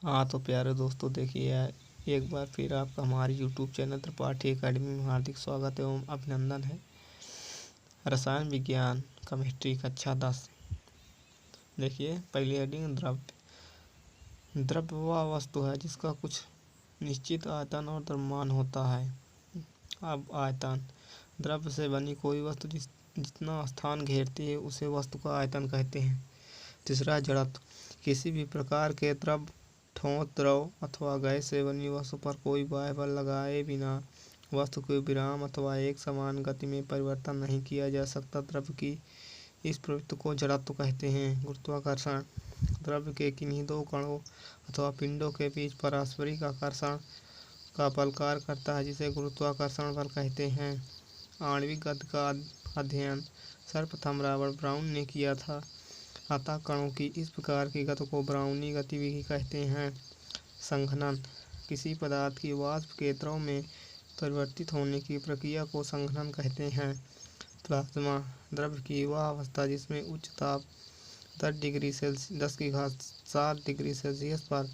हाँ तो प्यारे दोस्तों, देखिए एक बार फिर आपका हमारे यूट्यूब चैनल त्रिपाठी एकेडमी में हार्दिक स्वागत एवं अभिनंदन है। रसायन विज्ञान केमिस्ट्री कक्षा 10। देखिए पहली हेडिंग द्रव्य। द्रव्य वह वस्तु है जिसका कुछ निश्चित आयतन और द्रव्यमान होता है। अब आयतन, द्रव्य से बनी कोई वस्तु जितना स्थान घेरती है उसे वस्तु का आयतन कहते हैं। तीसरा जड़त्व, किसी भी प्रकार के द्रव्य, ठोस, द्रव अथवा गैस से बनी वस्तु पर कोई बाह्य बल लगाए बिना वस्तु के विराम अथवा एक समान गति में परिवर्तन नहीं किया जा सकता। द्रव्य की इस प्रवृत्ति को जड़त्व कहते हैं। गुरुत्वाकर्षण, द्रव्य के किन्हीं दो कणों अथवा पिंडों के बीच पारस्परिक आकर्षण का बल कार्य करता है, जिसे गुरुत्वाकर्षण बल कहते हैं। आणविक गति का अध्ययन सर्वप्रथम रॉबर्ट ब्राउन ने किया था, अतः कणों की इस प्रकार की गति को ब्राउनी गतिविधि कहते हैं। संघनन, किसी पदार्थ की वाष्प के द्रव में परिवर्तित होने की प्रक्रिया को संघनन कहते हैं। प्लाज्मा, द्रव्य की वह अवस्था जिसमें उच्च ताप 10⁻7 डिग्री सेल्सियस पर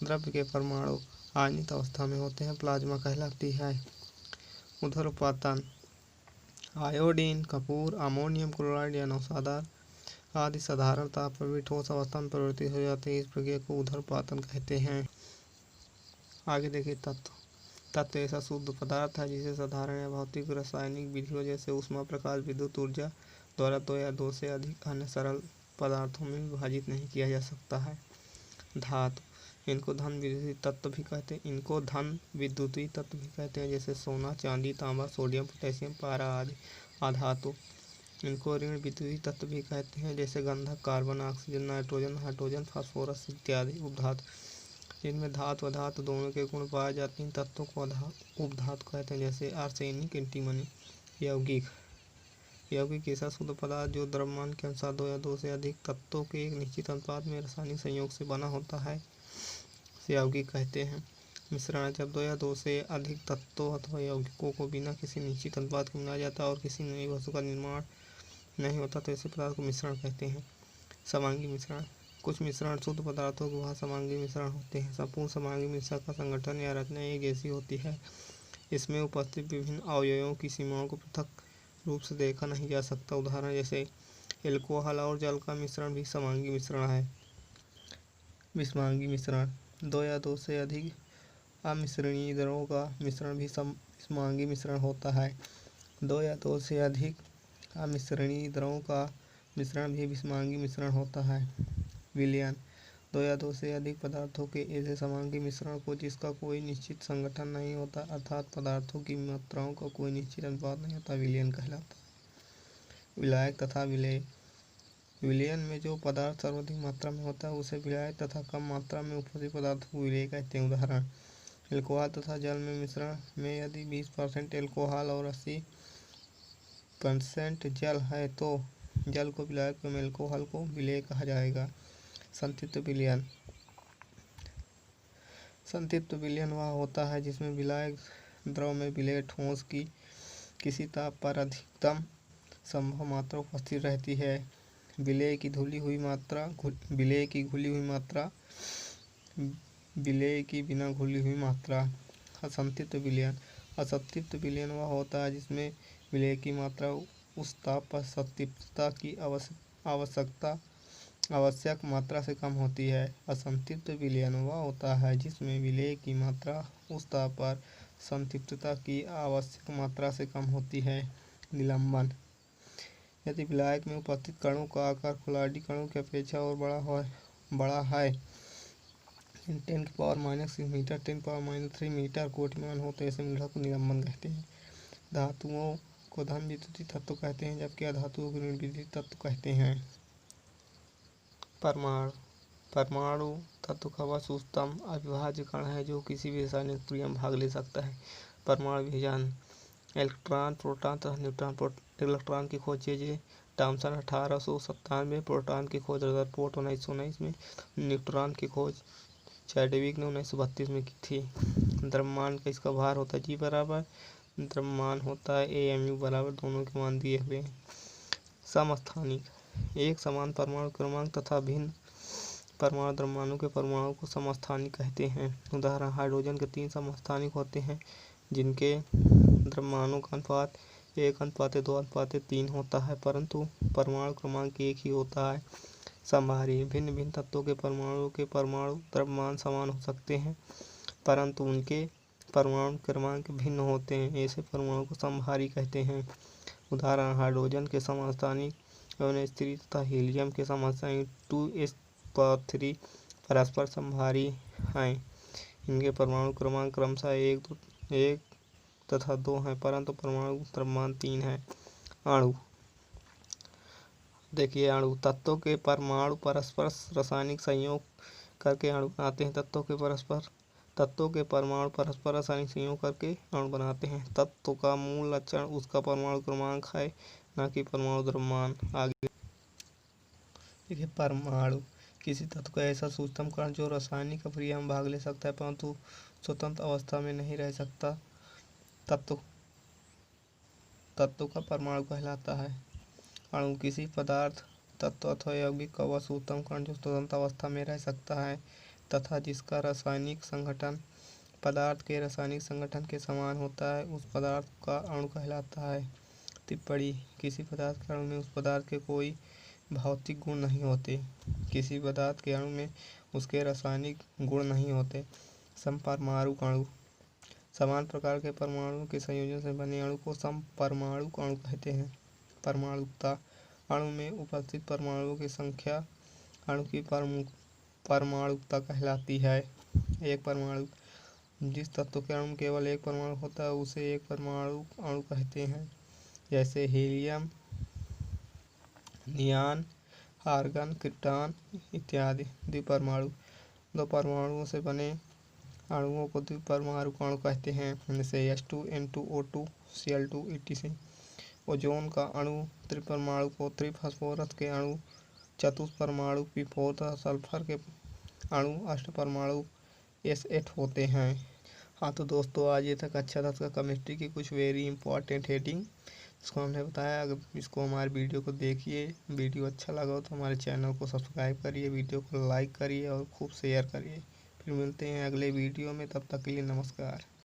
द्रव्य के परमाणु आयनित अवस्था में होते हैं, प्लाज्मा कहलाती है। ऊर्ध्वपातन, आयोडीन, कपूर, अमोनियम क्लोराइड या नौशादा आदि साधारण ताप पर भी ठोस अवस्था में परिवर्तित हो जाते हैं। इस प्रक्रिया को ऊर्ध्वपातन कहते हैं। आगे देखिए तत्व। तत्व ऐसा शुद्ध पदार्थ है जिसे साधारण या भौतिक रासायनिक विधियों जैसे ऊष्मा, प्रकाश, विद्युत ऊर्जा द्वारा दो या दो से अधिक अन्य सरल पदार्थों में विभाजित नहीं किया जा सकता है। धातु, इनको धन विद्युतीय तत्व भी कहते हैं, जैसे सोना, चांदी, तांबा, सोडियम, पोटेशियम, पारा आदि। अधातु, इनको ऋण विद्युतीय तत्व भी कहते हैं, जैसे गंधक, carbon, oxygen, nitrogen, hydrogen, phosphorus इत्यादि। उपधातु, जिनमें धातु अधातु दोनों के गुण पाए जाते हैं, तत्वों को उपधातु कहते हैं, जैसे आर्सेनिक, एंटीमनी। यौगिक ऐसा शुद्ध पदार्थ जो द्रव्यमान के अनुसार दो या दो से अधिक तत्वों के एक निश्चित अनुपात में रासायनिक संयोग से बना होता है, इसे यौगिक कहते हैं। मिश्रण, जब दो या दो से अधिक तत्वों अथवा यौगिकों को बिना किसी निश्चित अनुपात के मिलाया जाता है और किसी नई वस्तु का निर्माण नहीं होता तो ऐसे पदार्थ को मिश्रण कहते हैं। समांगी मिश्रण, कुछ मिश्रण शुद्ध पदार्थों के वह समांगी मिश्रण होते हैं। संपूर्ण समांगी मिश्रण का संगठन या रचना एक जैसी होती है। इसमें उपस्थित विभिन्न अवयवों की सीमाओं को पृथक रूप से देखा नहीं जा सकता। उदाहरण जैसे एल्कोहल और जल का मिश्रण भी समांगी मिश्रण है। विषमांगी मिश्रण, दो या दो से अधिक अमिश्रणीय द्रवों का मिश्रण भी विषमांगी मिश्रण होता है। दो या दो से अधिक अमिश्रणीय द्रवों का मिश्रण भी विषमांगी मिश्रण होता है। विलयन, दो या दो से अधिक पदार्थों के ऐसे समांगी मिश्रण को जिसका कोई निश्चित संगठन नहीं होता, अर्थात पदार्थों की मात्राओं का कोई निश्चित अनुपात नहीं होता, विलयन कहलाता है। विलायक तथा विलेय, विलयन में जो पदार्थ सर्वाधिक मात्रा में होता है उसे विलायक तथा कम मात्रा में उपस्थित पदार्थों को विलेय कहते हैं। उदाहरण एल्कोहल तथा जल में मिश्रण में यदि 20% एल्कोहल और 80% जल है तो जल को विलायक एवं एल्कोहल को विलेय कहा जाएगा। संतृप्त विलयन, संतृप्त विलयन वह होता है जिसमें विलायक द्रव में विलेय ठोस की किसी ताप पर अधिकतम संभव मात्रा उपस्थित रहती है। विलेय की घुली हुई मात्रा, विलेय की बिना घुली हुई मात्रा। असंतृप्त विलयन, असंतृप्त विलयन वह होता है जिसमें विलेय की मात्रा उस ताप पर संतृप्तता की आवश्यक मात्रा से कम होती है। असंतृप्त विलयन वह होता है जिसमें विलेय की मात्रा उस ताप पर संतृप्तता की आवश्यक मात्रा से कम होती है। निलंबन, यदि विलायक में उपस्थित कणों का आकार कुल्हाड़ी कणों की अपेक्षा और बड़ा है, 10⁻⁻6 मीटर, 10⁻³ मीटर कोटिमान हो तो ऐसे मिश्रण को निलंबन कहते हैं। धातुओं को धन विद्युतीय तत्व कहते हैं, जबकि अधातुओं को ऋण विद्युतीय तत्व कहते हैं। परमाणु, परमाणु तत्व का वह सूक्ष्मतम अविभाज्य कण है जो किसी भी रासायनिक क्रिया में भाग ले सकता है। परमाणु विभाजन, इलेक्ट्रॉन, प्रोटॉन तथा न्यूट्रॉन। इलेक्ट्रॉन की खोज जे थॉमसन 1897 प्रोटॉन की खोज रदरफोर्ड 1919 में, न्यूट्रॉन की खोज चैडविक ने 1932 में की थी। द्रव्यमान का इसका भार होता है G बराबर, द्रव्यमान होता है AMU बराबर, दोनों के मान दिए हुए हैं। समस्थानिक, एक समान परमाणु क्रमांक तथा भिन्न परमाणु द्रव्यमानों के परमाणु को समस्थानिक कहते हैं। उदाहरण, हाइड्रोजन के 3 समस्थानिक होते हैं जिनके द्रव्यमानों का अनुपात 1:2:3 होता है, परंतु परमाणु क्रमांक एक ही होता है। समभारी, भिन्न भिन्न तत्वों के परमाणुओं के परमाणु द्रव्यमान समान हो सकते हैं, परंतु उनके परमाणु क्रमांक भिन्न होते हैं। ऐसे परमाणु को समभारी कहते हैं। उदाहरण, हाइड्रोजन के समस्थानिक NH3 तथा हीलियम के समस्थानिक 2s3 परस्पर समभारी हैं। इनके परमाणु क्रमांक क्रमशः 1 तथा 2 हैं, परंतु परमाणु द्रव्यमान 3 है। अणु, देखिए अणु तत्वों के परमाणु परस्पर रासायनिक संयोग करके अणु बनाते हैं। तत्वों के परमाणु परस्पर रासायनिक संयोग करके अणु बनाते हैं। तत्व का मूल लक्षण उसका परमाणु क्रमांक है, न कि परमाणु द्रव्यमान। आगे देखिए परमाणु, किसी तत्व का ऐसा सूक्ष्मतम कण जो रासायनिक अभिक्रिया में भाग ले सकता है परंतु स्वतंत्र अवस्था में नहीं रह सकता, तत्व का परमाणु कहलाता है। अणु, किसी पदार्थ, तत्व अथवा यौगिक का वह सूक्ष्मतम कण जो स्वतंत्र अवस्था में रह सकता है तथा जिसका रासायनिक संगठन पदार्थ के रासायनिक संगठन के समान होता है, उस पदार्थ का अणु कहलाता है। टिप्पणी, किसी पदार्थ के अणु में उस पदार्थ के कोई भौतिक गुण नहीं होते। किसी पदार्थ के अणु में उसके रासायनिक गुण नहीं होते। समपरमाणुक अणु, समान प्रकार के परमाणुओं के संयोजन से बने अणु को समपरमाणुक अणु कहते हैं। परमाणुकता, अणु में उपस्थित परमाणुओं की संख्या अणु की परमाणुकता कहलाती है। एक परमाणु, जिस तत्व के अणु में केवल एक परमाणु होता है उसे एक परमाणु अणु कहते हैं, जैसे हीलियम, नियान, आर्गन, क्रिप्टॉन इत्यादि। द्विपरमाणु, 2 परमाणुओं से बने अणुओं को द्विपरमाणु अणु कहते हैं, जैसे H2N2O2 Cl2 etc। ओजोन का अणु त्रिपरमाणु को त्रिफॉस्फोरस के अणु चतुष्परमाणु P4 तथा सल्फर के अणु अष्टपरमाणु S8 होते हैं। हाँ तो दोस्तों, आज ये तक अच्छा था इसका केमिस्ट्री की कुछ वेरी इंपॉर्टेंट हेडिंग इसको हमने बताया। अगर इसको हमारे वीडियो को देखिए, वीडियो अच्छा लगा हो तो हमारे चैनल को सब्सक्राइब करिए, वीडियो को लाइक करिए और खूब शेयर करिए। फिर मिलते हैं अगले वीडियो में, तब तक के लिए नमस्कार।